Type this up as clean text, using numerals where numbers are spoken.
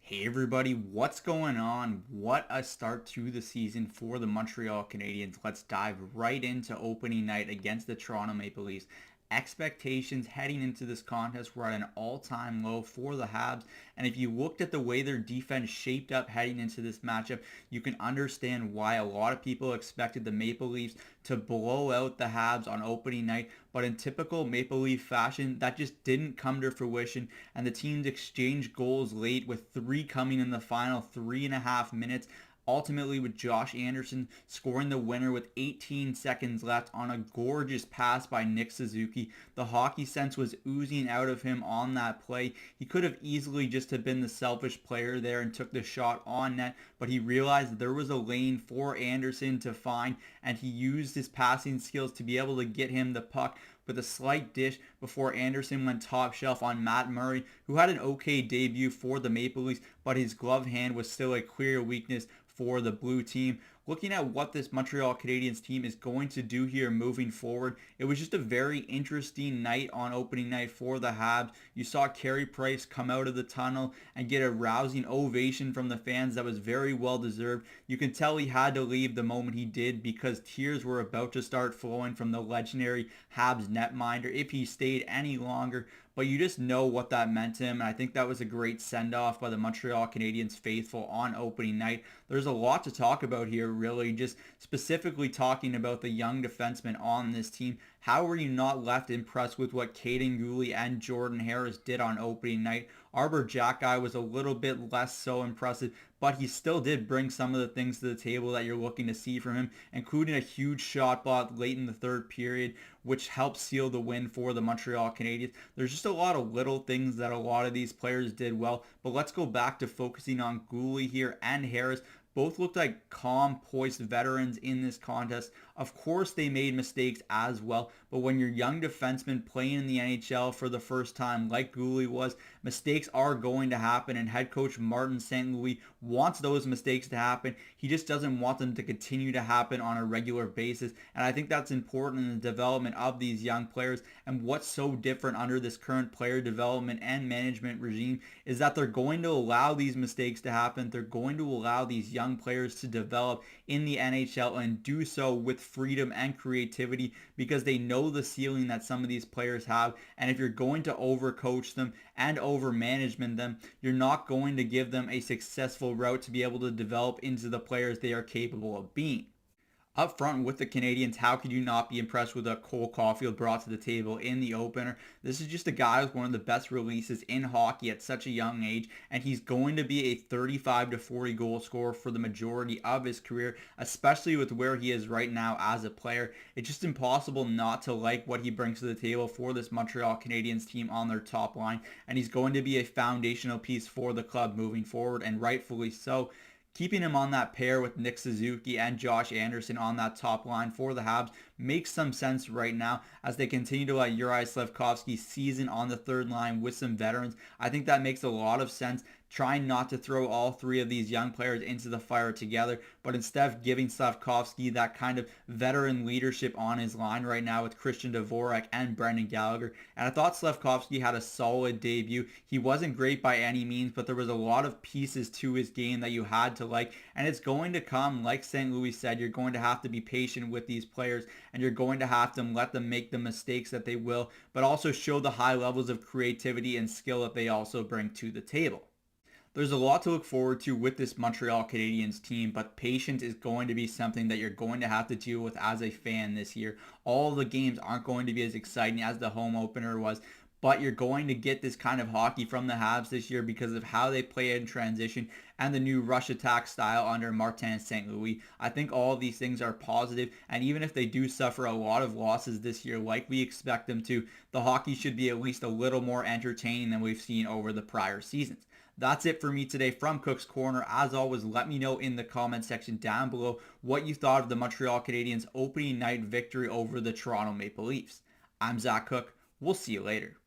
Hey everybody, what's going on? What a start to the season for the Montreal Canadiens. Let's dive right into opening night against the Toronto Maple Leafs. Expectations heading into this contest were at an all-time low for the Habs, and if you looked at the way their defense shaped up heading into this matchup, you can understand why a lot of people expected the Maple Leafs to blow out the Habs on opening night, but in typical Maple Leaf fashion, that just didn't come to fruition, and the teams exchanged goals late with three coming in the final 3.5 minutes. Ultimately, with Josh Anderson scoring the winner with 18 seconds left on a gorgeous pass by Nick Suzuki. The hockey sense was oozing out of him on that play. He could have easily just have been the selfish player there and took the shot on net, but he realized that there was a lane for Anderson to find, and he used his passing skills to be able to get him the puck with a slight dish before Anderson went top shelf on Matt Murray, who had an okay debut for the Maple Leafs, but his glove hand was still a clear weakness for the blue team. Looking at what this Montreal Canadiens team is going to do here moving forward, it was just a very interesting night on opening night for the Habs. You saw Carey Price come out of the tunnel and get a rousing ovation from the fans that was very well deserved. You can tell he had to leave the moment he did because tears were about to start flowing from the legendary Habs netminder if he stayed any longer. But you just know what that meant to him, and I think that was a great send-off by the Montreal Canadiens faithful on opening night. There's a lot to talk about here, really, just specifically talking about the young defensemen on this team. How were you not left impressed with what Caden Gooley and Jordan Harris did on opening night? Arbor Xhekaj was a little bit less so impressive, but he still did bring some of the things to the table that you're looking to see from him, including a huge shot block late in the third period, which helped seal the win for the Montreal Canadiens. There's just a lot of little things that a lot of these players did well, but let's go back to focusing on Gooley here and Harris. Both looked like calm, poised veterans in this contest. Of course, they made mistakes as well, but when you're young defensemen playing in the NHL for the first time, like Gooley was, mistakes are going to happen, and head coach Martin St. Louis wants those mistakes to happen. He just doesn't want them to continue to happen on a regular basis, and I think that's important in the development of these young players. And what's so different under this current player development and management regime is that they're going to allow these mistakes to happen. They're going to allow these young players to develop in the NHL and do so with freedom and creativity because they know the ceiling that some of these players have. And if you're going to overcoach them and over management them, you're not going to give them a successful route to be able to develop into the players they are capable of being. Up front with the Canadiens, how could you not be impressed with what Cole Caulfield brought to the table in the opener? This is just a guy with one of the best releases in hockey at such a young age, and he's going to be a 35 to 40 goal scorer for the majority of his career, especially with where he is right now as a player. It's just impossible not to like what he brings to the table for this Montreal Canadiens team on their top line, and he's going to be a foundational piece for the club moving forward, and rightfully so. Keeping him on that pair with Nick Suzuki and Josh Anderson on that top line for the Habs makes some sense right now as they continue to let Juraj Slafkovsky season on the third line with some veterans. I think that makes a lot of sense, trying not to throw all three of these young players into the fire together, but instead giving Slafkovsky that kind of veteran leadership on his line right now with Christian Dvorak and Brendan Gallagher. And I thought Slafkovsky had a solid debut. He wasn't great by any means, but there was a lot of pieces to his game that you had to like, and it's going to come, like St. Louis said, you're going to have to be patient with these players, and you're going to have to let them make the mistakes that they will, but also show the high levels of creativity and skill that they also bring to the table. There's a lot to look forward to with this Montreal Canadiens team, but patience is going to be something that you're going to have to deal with as a fan this year. All the games aren't going to be as exciting as the home opener was, but you're going to get this kind of hockey from the Habs this year because of how they play in transition and the new rush attack style under Martin St. Louis. I think all of these things are positive, and even if they do suffer a lot of losses this year like we expect them to, the hockey should be at least a little more entertaining than we've seen over the prior seasons. That's it for me today from Cook's Corner. As always, let me know in the comment section down below what you thought of the Montreal Canadiens opening night victory over the Toronto Maple Leafs. I'm Zach Cook. We'll see you later.